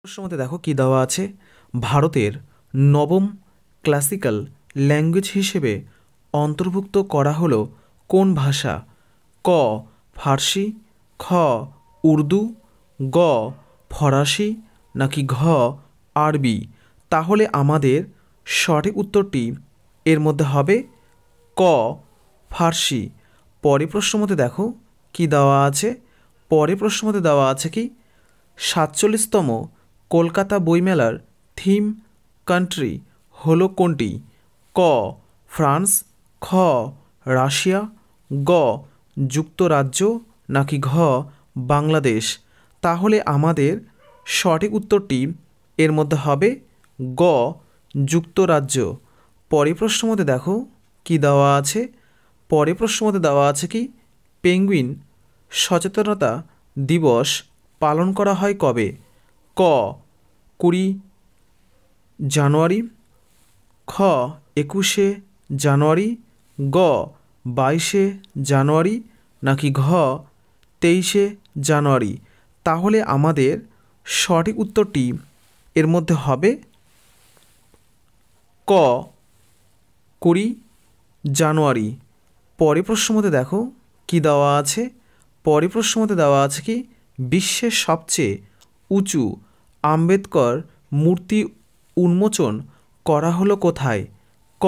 প্রশ্নের মধ্যে দেখো কি দেওয়া আছে। ভারতের নবম ক্লাসিক্যাল ল্যাঙ্গুয়েজ হিসেবে অন্তর্ভুক্ত করা হলো কোন ভাষা? ক ফার্সি, খ উর্দু, গ ফরাসি, নাকি ঘ আরবি? তাহলে আমাদের সঠিক উত্তরটি এর মধ্যে হবে ক ফার্সি। পরের প্রশ্নের মধ্যে দেখো কি দেওয়া আছে। পরের প্রশ্নের মধ্যে দেওয়া আছে কি 47তম কলকাতা বইমেলার থিম কান্ট্রি হলো কোনটি? ক ফ্রান্স, খ রাশিয়া, গ যুক্তরাজ্য, নাকি ঘ বাংলাদেশ? তাহলে আমাদের সঠিক উত্তরটি এর মধ্যে হবে গ যুক্তরাজ্য। পরের প্রশ্নের মধ্যে দেখো কি দেওয়া আছে। পরের প্রশ্নের মধ্যে দেওয়া আছে কি পেঙ্গুইন সচেতনতা দিবস পালন করা হয় কবে? ক 20 জানুয়ারি, খ 21 জানুয়ারি, গ 22 জানুয়ারি, নাকি ঘ 23 জানুয়ারি? তাহলে আমাদের সঠিক উত্তরটি এর মধ্যে হবে ক 20 জানুয়ারি। পরের প্রশ্নের মধ্যে দেখো কি দেওয়া আছে। পরের প্রশ্নের মধ্যে দেওয়া আছে কি বিশ্বের সবচেয়ে উঁচু আম্বেদকর মূর্তি উন্মোচন করা হলো কোথায়? ক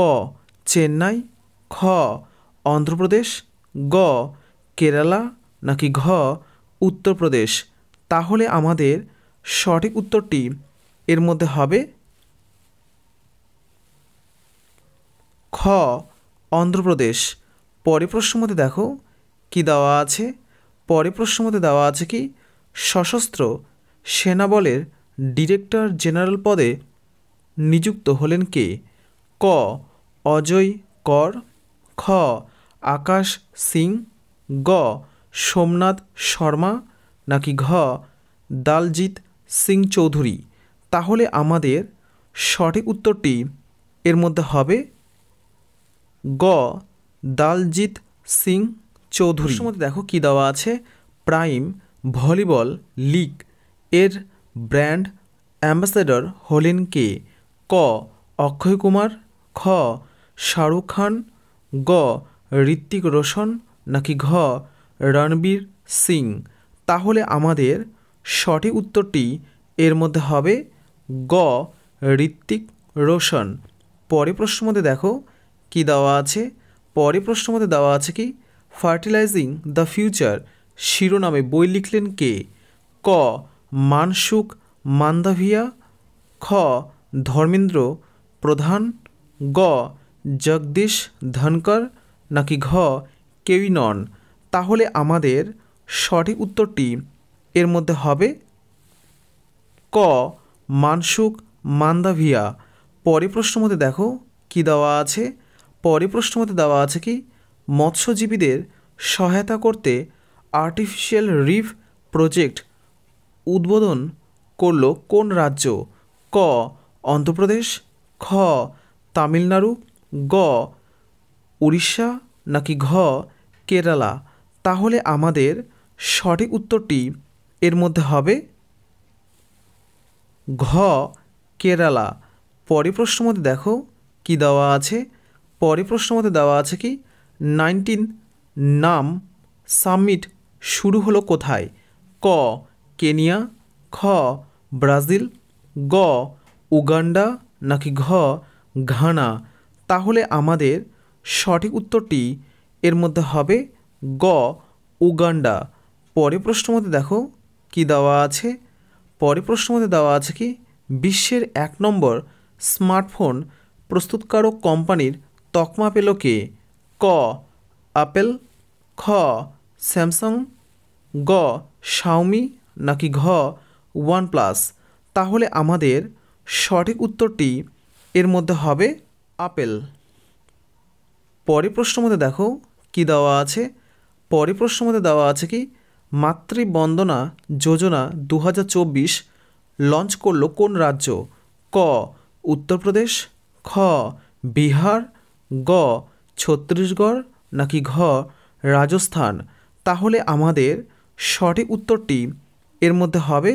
চেন্নাই, খ অন্ধ্রপ্রদেশ, গ কেরালা, নাকি ঘ উত্তরপ্রদেশ? তাহলে আমাদের সঠিক উত্তরটি এর মধ্যে হবে খ অন্ধ্রপ্রদেশ। পরের প্রশ্নের মধ্যে দেখো কি দেওয়া আছে। পরের প্রশ্নের মধ্যে দেওয়া আছে কি সশস্ত্র সেনাবলের ডিরেক্টর জেনারেল পদে নিযুক্ত হলেন কে? ক অজয় কর, খ আকাশ সিং, গ সোমনাথ শর্মা, নাকি ঘ দালজিৎ সিং চৌধুরী? তাহলে আমাদের সঠিক উত্তরটি এর মধ্যে হবে গ দালজিৎ সিং চৌধুরী। মধ্যে দেখো কি দেওয়া আছে। প্রাইম ভলিবল লিগ এর ব্র্যান্ড অ্যাম্বাসেডর হলেন কে? ক অক্ষয় কুমার, খ শাহরুখ খান, গ ঋত্বিক রোশন, নাকি ঘ রণবীর সিং? তাহলে আমাদের সঠিক উত্তরটি এর মধ্যে হবে গ ঋত্বিক রোশন। পরের প্রশ্নের মধ্যে দেখো কি দেওয়া আছে। পরের প্রশ্নের মধ্যে দেওয়া আছে কি ফার্টিলাইজিং দ্য ফিউচার শিরোনামে বই লিখলেন কে? ক মানসুখ মান্দাভিয়া, খ ধর্মেন্দ্র প্রধান, গ জগদীশ ধনকর, নাকি ঘ কেউই নন? তাহলে আমাদের সঠিক উত্তরটি এর মধ্যে হবে ক মানসুখ মান্দাভিয়া। পরের প্রশ্নের মধ্যে দেখো কি দেওয়া আছে। পরের প্রশ্নের মধ্যে দেওয়া আছে কি মৎস্যজীবীদের সহায়তা করতে আর্টিফিশিয়াল রিফ প্রজেক্ট উদ্বোধন করল কোন রাজ্য? ক অন্ধ্রপ্রদেশ, খ তামিলনাড়ু, গ উড়িষ্যা, নাকি ঘ কেরালা? তাহলে আমাদের সঠিক উত্তরটি এর মধ্যে হবে ঘ কেরালা। পরের প্রশ্নের মধ্যে দেখো কি দেওয়া আছে। পরের প্রশ্নের মধ্যে দেওয়া আছে কি 19 নাম সামিট শুরু হলো কোথায়? ক কেনিয়া, খ ব্রাজিল, গ উগান্ডা, নাকি ঘ ঘানা? তাহলে আমাদের সঠিক উত্তরটি এর মধ্যে হবে গ উগান্ডা। পরের প্রশ্নের মধ্যে দেখো কি দেওয়া আছে। পরের প্রশ্নের মধ্যে দেওয়া আছে কি বিশ্বের 1 নম্বর স্মার্টফোন প্রস্তুতকারক কোম্পানির তকমা পেল কে? ক অ্যাপেল, খ স্যামসাং, গ শাওমি, নাকি ঘ ওয়ানপ্লাস? তাহলে আমাদের সঠিক উত্তরটি এর মধ্যে হবে আপেল। পরের প্রশ্নের মধ্যে দেখো কি দেওয়া আছে। পরের প্রশ্নের মধ্যে দেওয়া আছে কি মাতৃবন্দনা যোজনা 2024 লঞ্চ করলো কোন রাজ্য? ক উত্তরপ্রদেশ, খ বিহার, গ ছত্তিশগড়, নাকি ঘ রাজস্থান? তাহলে আমাদের সঠিক উত্তরটি এর মধ্যে হবে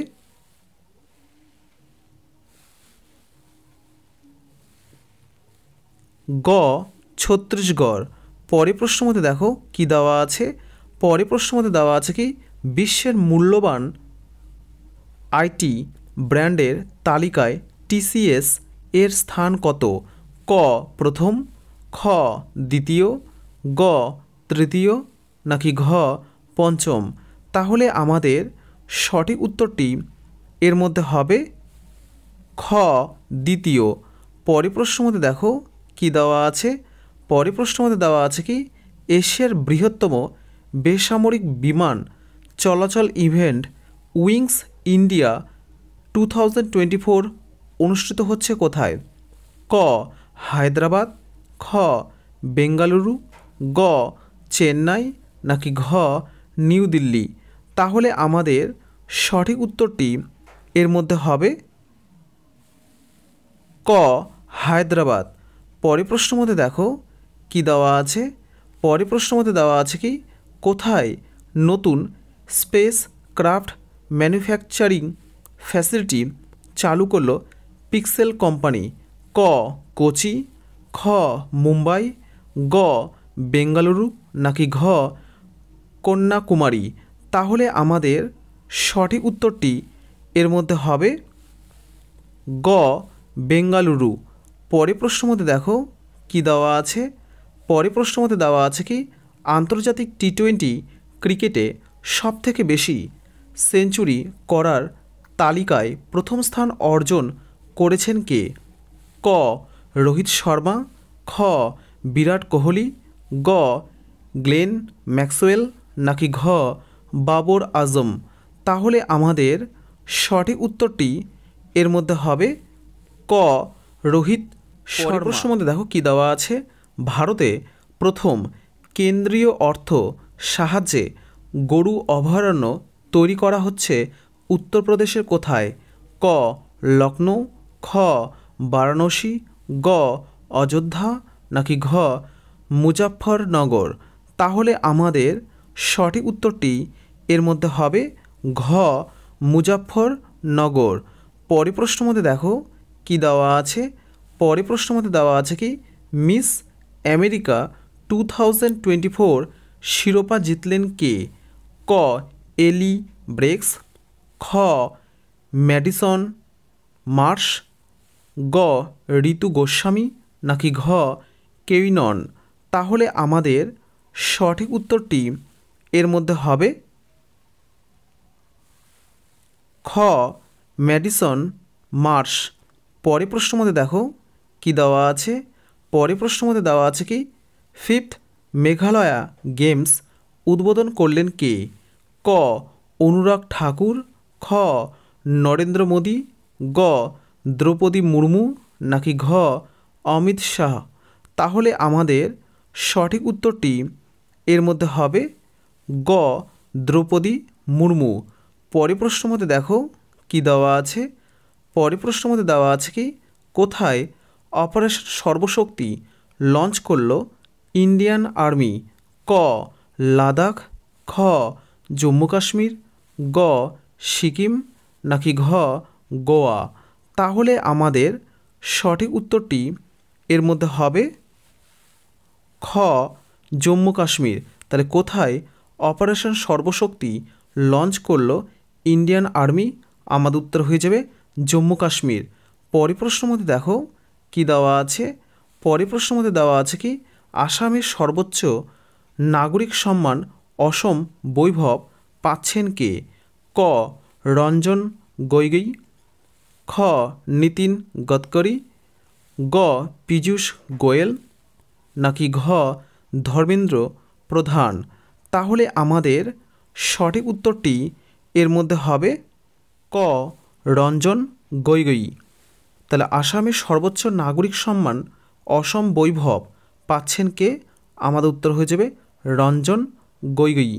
গ ছত্তিশগড়। পরের প্রশ্নের মধ্যে দেখো কি দেওয়া আছে, পরের প্রশ্নের মধ্যে দেওয়া আছে কি বিশ্বের মূল্যবান আইটি ব্র্যান্ডের তালিকায় টিসিএস এর স্থান কত? ক প্রথম, খ দ্বিতীয়, গ তৃতীয়, নাকি ঘ পঞ্চম? তাহলে আমাদের সঠিক উত্তরটি এর মধ্যে হবে খ দ্বিতীয়। পরের প্রশ্নের মধ্যে দেখো কি দেওয়া আছে, পরের প্রশ্নের মধ্যে দেওয়া আছে কি এশিয়ার বৃহত্তম বেসামরিক বিমান চলাচল ইভেন্ট উইংস ইন্ডিয়া 2024 অনুষ্ঠিত হচ্ছে কোথায়? ক হায়দ্রাবাদ, খ বেঙ্গালুরু, গ চেন্নাই, নাকি ঘ নিউ দিল্লি? তাহলে আমাদের সঠিক উত্তরটি এর মধ্যে হবে ক হায়দ্রাবাদ। পরের প্রশ্নের মধ্যে দেখো কি দেওয়া আছে, পরের প্রশ্নের মধ্যে দেওয়া আছে কি কোথায় নতুন স্পেস ক্রাফট ম্যানুফ্যাকচারিং ফ্যাসিলিটি চালু করলো পিক্সেল কোম্পানি? ক কোচি, খ মুম্বাই, গ বেঙ্গালুরু, নাকি ঘ কন্যাকুমারী? তাহলে আমাদের সঠিক উত্তরটি এর মধ্যে হবে গ বেঙ্গালুরু। পরের প্রশ্নের মধ্যে দেখো কি দেওয়া আছে, পরের প্রশ্নের মধ্যে দেওয়া আছে কি আন্তর্জাতিক টি-20 ক্রিকেটে সবথেকে বেশি সেঞ্চুরি করার তালিকায় প্রথম স্থান অর্জন করেছেন কে? ক রোহিত শর্মা, খ বিরাট কোহলি, গ গ্লেন ম্যাক্সওয়েল, নাকি ঘ বাবর আজম? তাহলে আমাদের সঠিক উত্তরটি এর মধ্যে হবে ক রোহিত শর্মা। প্রশ্নের মধ্যে দেখো কি দেওয়া আছে, ভারতে প্রথম কেন্দ্রীয় অর্থ সাহায্যে গরু অভয়ারণ্য তৈরি করা হচ্ছে উত্তরপ্রদেশের কোথায়? ক লখনৌ, খ বারাণসী, গ অযোধ্যা, নাকি ঘ মুজাফফরনগর? তাহলে আমাদের সঠিক উত্তরটি এর মধ্যে হবে ঘ মুজাফফরনগর। পরের প্রশ্নের মধ্যে দেখো কি দেওয়া আছে, পরের প্রশ্নের মধ্যে দেওয়া আছে কি মিস আমেরিকা 2024 শিরোপা জিতলেন কে? ক এলি ব্রেক্স, খ ম্যাডিসন মার্শ, গ ঋতু গোস্বামী, নাকি ঘ কেউইনন? তাহলে আমাদের সঠিক উত্তরটি এর মধ্যে হবে খ ম্যাডিসন মার্শ। পরের প্রশ্নের মধ্যে দেখো কি দেওয়া আছে, পরের প্রশ্নের মধ্যে দেওয়া আছে কি ফিফথ মেঘালয়া গেমস উদ্বোধন করলেন কে? ক অনুরাগ ঠাকুর, খ নরেন্দ্র মোদী, গ দ্রৌপদী মুর্মু, নাকি ঘ অমিত শাহ? তাহলে আমাদের সঠিক উত্তরটি এর মধ্যে হবে গ দ্রৌপদী মুর্মু। পরের প্রশ্নের মধ্যে দেখো কি দেওয়া আছে, পরের প্রশ্নের মধ্যে দেওয়া আছে কি কোথায় অপারেশন সর্বশক্তি লঞ্চ করলো ইন্ডিয়ান আর্মি? ক লাদাখ, খ জম্মু কাশ্মীর, গ সিকিম, নাকি ঘ গোয়া? তাহলে আমাদের সঠিক উত্তরটি এর মধ্যে হবে খ জম্মু কাশ্মীর। তাহলে কোথায় অপারেশন সর্বশক্তি লঞ্চ করলো ইন্ডিয়ান আর্মি? আমাদের উত্তর হয়ে যাবে জম্মু কাশ্মীর। পরের প্রশ্নের মধ্যে দেখো কি দেওয়া আছে, পরের প্রশ্নের মধ্যে দেওয়া আছে কি আসামের সর্বোচ্চ নাগরিক সম্মান অসম বৈভব পাচ্ছেন কে? ক রঞ্জন গগৈ, খ নীতিন গডকরি, গ পীযূষ গোয়েল, নাকি ঘ ধর্মেন্দ্র প্রধান? তাহলে আমাদের সঠিক উত্তরটি এর মধ্যে হবে ক রঞ্জন গগৈ। তাহলে আসামের সর্বোচ্চ নাগরিক সম্মান অসম বৈভব পাচ্ছেন কে? আমাদের উত্তর হয়ে যাবে রঞ্জন গগৈ।